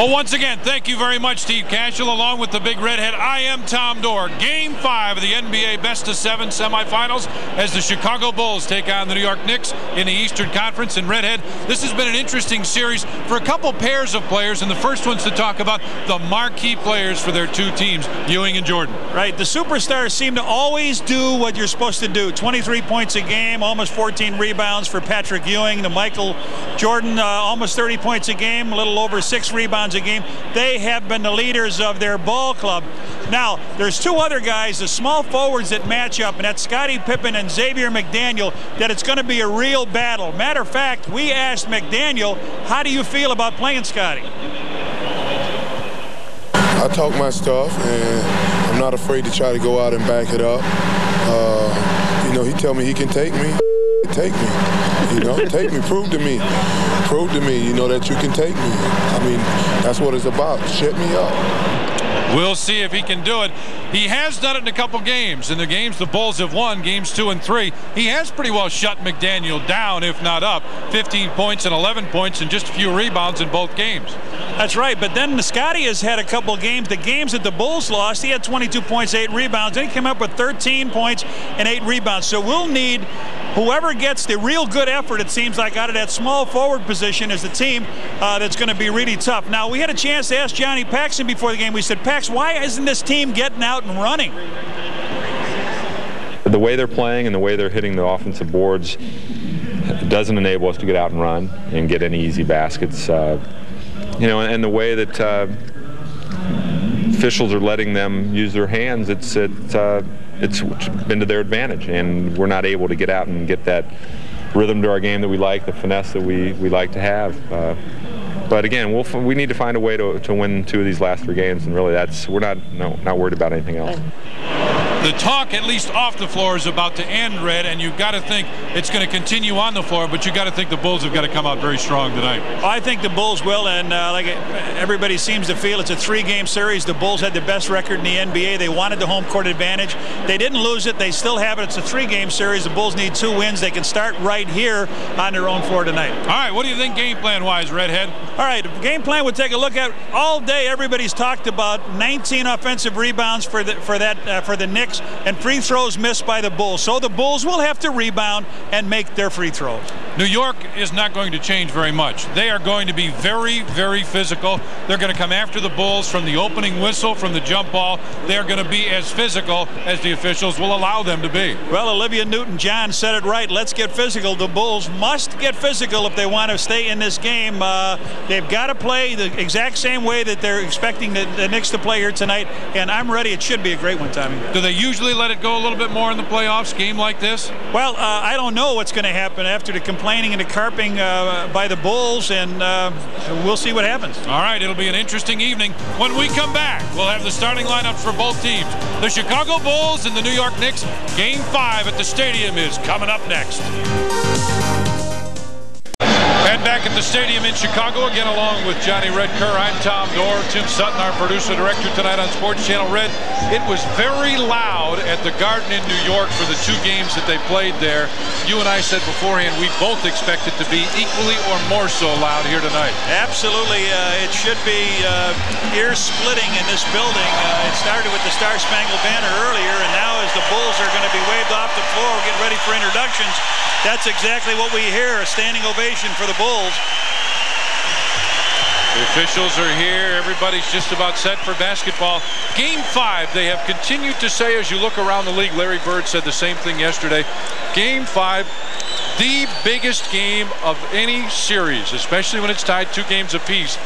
Well, once again, thank you very much, Steve Cashel, along with the big redhead. I am Tom Dore. Game 5 of the NBA Best-of-7 semifinals as the Chicago Bulls take on the New York Knicks in the Eastern Conference. And redhead, this has been an interesting series for a couple pairs of players, and the first one's to talk about the marquee players for their two teams, Ewing and Jordan. Right, the superstars seem to always do what you're supposed to do. 23 points a game, almost 14 rebounds for Patrick Ewing. The Michael Jordan, almost 30 points a game, a little over 6 rebounds a game. They have been the leaders of their ball club. Now, there's two other guys, the small forwards that match up, and that's Scottie Pippen and Xavier McDaniel, that it's going to be a real battle. Matter of fact, we asked McDaniel, how do you feel about playing Scottie? I talk my stuff, and I'm not afraid to try to go out and back it up. You know, he tell me he can take me. Take me, you know, take me, prove to me, you know, that you can take me. I mean, that's what it's about. Shut me up. We'll see if he can do it. He has done it in a couple games. In the games the Bulls have won, games 2 and 3, he has pretty well shut McDaniel down, if not up. 15 points and 11 points and just a few rebounds in both games. That's right, but then Scottie has had a couple games. The games that the Bulls lost, he had 22 points, 8 rebounds. Then he came up with 13 points and 8 rebounds. So we'll need whoever gets the real good effort, it seems like, out of that small forward position is the team that's going to be really tough. Now, we had a chance to ask Johnny Paxson before the game. We said, Pax, why isn't this team getting out and running? The way they're playing and the way they're hitting the offensive boards doesn't enable us to get out and run and get any easy baskets. You know, and the way that officials are letting them use their hands, it's been to their advantage, and we're not able to get out and get that rhythm to our game that we like, the finesse that we like to have. But again, we need to find a way to win 2 of these last 3 games, and really we're not worried about anything else. The talk, at least off the floor, is about to end, Red, and you've got to think it's going to continue on the floor, but you've got to think the Bulls have got to come out very strong tonight. I think the Bulls will, and like everybody seems to feel, it's a 3-game series. The Bulls had the best record in the NBA. They wanted the home court advantage. They didn't lose it. They still have it. It's a 3-game series. The Bulls need 2 wins. They can start right here on their own floor tonight. All right, what do you think game plan-wise, Redhead? All right, game plan we'll take a look at. All day everybody's talked about 19 offensive rebounds for the Knicks and free throws missed by the Bulls. So the Bulls will have to rebound and make their free throws. New York is not going to change very much. They are going to be very, very physical. They're going to come after the Bulls from the opening whistle, from the jump ball. They're going to be as physical as the officials will allow them to be. Well, Olivia Newton-John said it right. Let's get physical. The Bulls must get physical if they want to stay in this game. They've got to play the exact same way that they're expecting the Knicks to play here tonight, and I'm ready. It should be a great one, Tommy. Do they usually let it go a little bit more in the playoffs, game like this? Well, I don't know what's going to happen after the complaining and the carping by the Bulls, and we'll see what happens. All right, it'll be an interesting evening. When we come back, we'll have the starting lineups for both teams. The Chicago Bulls and the New York Knicks. Game 5 at the stadium is coming up next. And back at the stadium in Chicago again, along with Johnny Red Kerr. I'm Tom Dore. Tim Sutton, our producer-director tonight on Sports Channel. Red, it was very loud at the Garden in New York for the 2 games that they played there. You and I said beforehand we both expect it to be equally or more so loud here tonight. Absolutely. It should be ear-splitting in this building. It started with the Star Spangled Banner earlier, and now as the Bulls are going to be waved off the floor, getting ready for introductions, that's exactly what we hear, a standing ovation for the Bulls. The officials are here. Everybody's just about set for basketball. Game 5, they have continued to say, as you look around the league, Larry Bird said the same thing yesterday. Game 5, the biggest game of any series, especially when it's tied 2 games apiece.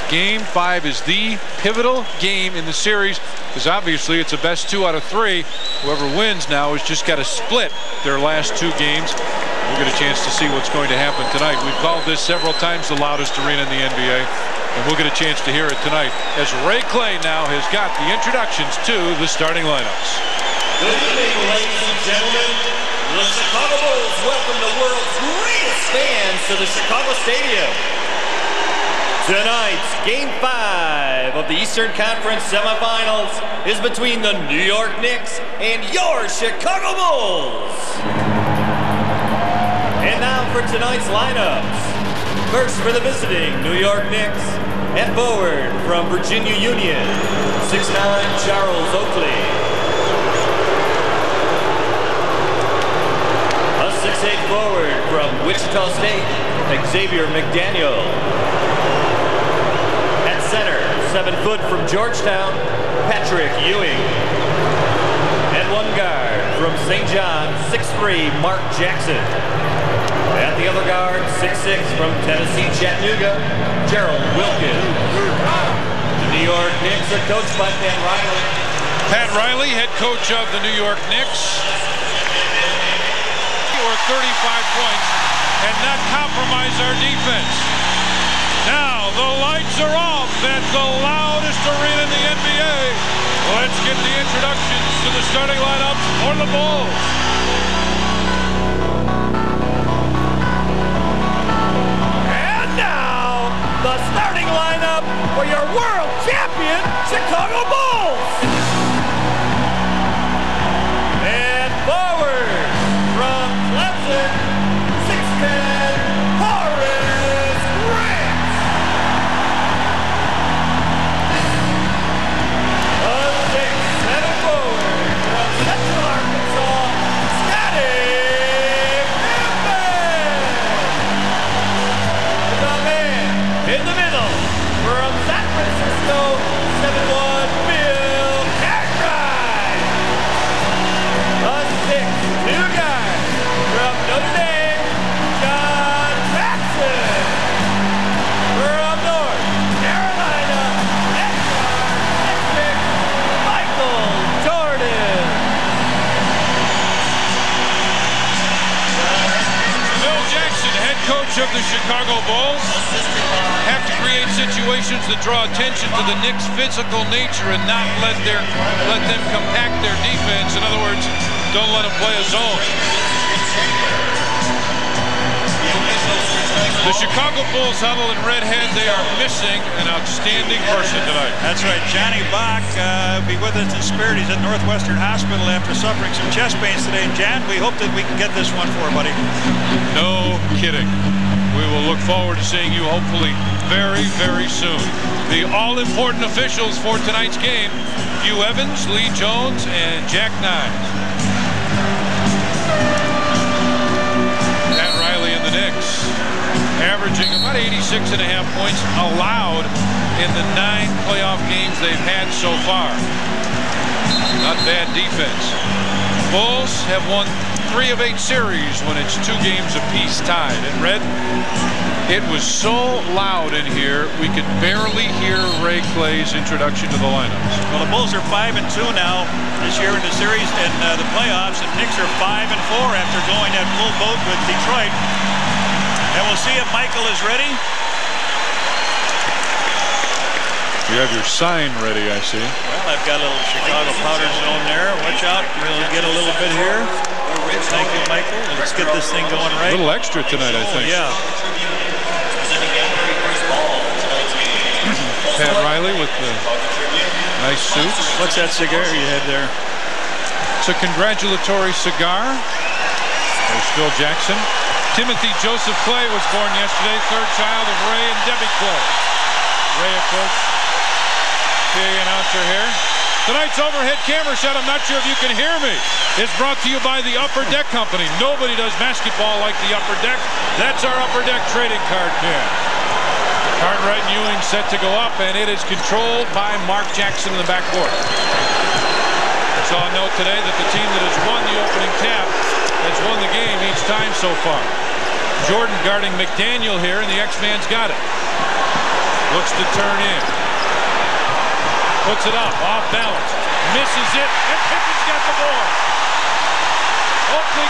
Game 5 is the pivotal game in the series because obviously it's a best 2 out of 3. Whoever wins now has just got to split their last 2 games. We'll get a chance to see what's going to happen tonight. We've called this several times the loudest arena in the NBA, and we'll get a chance to hear it tonight as Ray Clay now has got the introductions to the starting lineups. Good evening, ladies and gentlemen. The Chicago Bulls welcome the world's greatest fans to the Chicago Stadium. Tonight's Game 5 of the Eastern Conference semifinals is between the New York Knicks and your Chicago Bulls. And now for tonight's lineups. First for the visiting New York Knicks, at forward from Virginia Union, 6'9" Charles Oakley. A 6'8" forward from Wichita State, Xavier McDaniel. At center, 7 foot from Georgetown, Patrick Ewing. And one guard from St. John, 6'3", Mark Jackson. At the other guard, 6'6", from Tennessee Chattanooga, Gerald Wilkins. The New York Knicks are coached by Pat Riley. Pat Riley, head coach of the New York Knicks. Or 35 points and not compromise our defense. Now the lights are off at the loudest arena in the NBA. Let's get the introductions to the starting lineups for the Bulls. And now, the starting lineup for your world champion Chicago Bulls. And forward from Clemson, 6'10", Horace Grant. A 6'7" forward from Central Arkansas, Scottie Pippen. The man in the middle from San Francisco, 7'1", Bill Cartwright. A 6'2" guy from Notre Dame, John Paxson. From North Carolina, Patrick Michael Jordan. Bill Jackson, head coach of the Chicago Bulls, have to create situations that draw attention to the Knicks' physical nature and not let them compact their defense. In other words, don't let them play a zone. The Chicago Bulls huddle in red head. They are missing an outstanding person tonight. That's right. Johnny Bach be with us in spirit. He's at Northwestern Hospital after suffering some chest pains today. And Jan, we hope that we can get this one for, buddy. No kidding. We will look forward to seeing you hopefully very, very soon. The all-important officials for tonight's game, Hugh Evans, Lee Jones, and Jack Niles. Pat Riley and the Knicks, averaging about 86.5 points allowed in the 9 playoff games they've had so far. Not bad defense. Bulls have won 3 of 8 series when it's 2 games apiece tied. And Red, it was so loud in here we could barely hear Ray Clay's introduction to the lineups. Well, the Bulls are 5-2 now this year in the series and the playoffs, and Knicks are 5-4 after going that full boat with Detroit. And we'll see if Michael is ready. You have your sign ready, I see. Well, I've got a little Chicago powder zone there. Watch out, we'll get a little bit here. Thank you, Michael. Let's get this thing going right. A little extra tonight, I think. Yeah. Pat Riley with the nice suits. What's that cigar you had there? It's a congratulatory cigar. There's Phil Jackson. Timothy Joseph Clay was born yesterday, 3rd child of Ray and Debbie Clay. Ray, of course, PA announcer here. Tonight's overhead camera shot, I'm not sure if you can hear me, is brought to you by the Upper Deck Company. Nobody does basketball like the Upper Deck. That's our Upper Deck trading card pin. Cartwright and Ewing set to go up, and it is controlled by Mark Jackson in the backcourt. I saw a note today that the team that has won the opening tap has won the game each time so far. Jordan guarding McDaniel here, and the X-Man's got it. Looks to turn in. Puts it up, off balance. Misses it, and Pippen's got the board. Oakley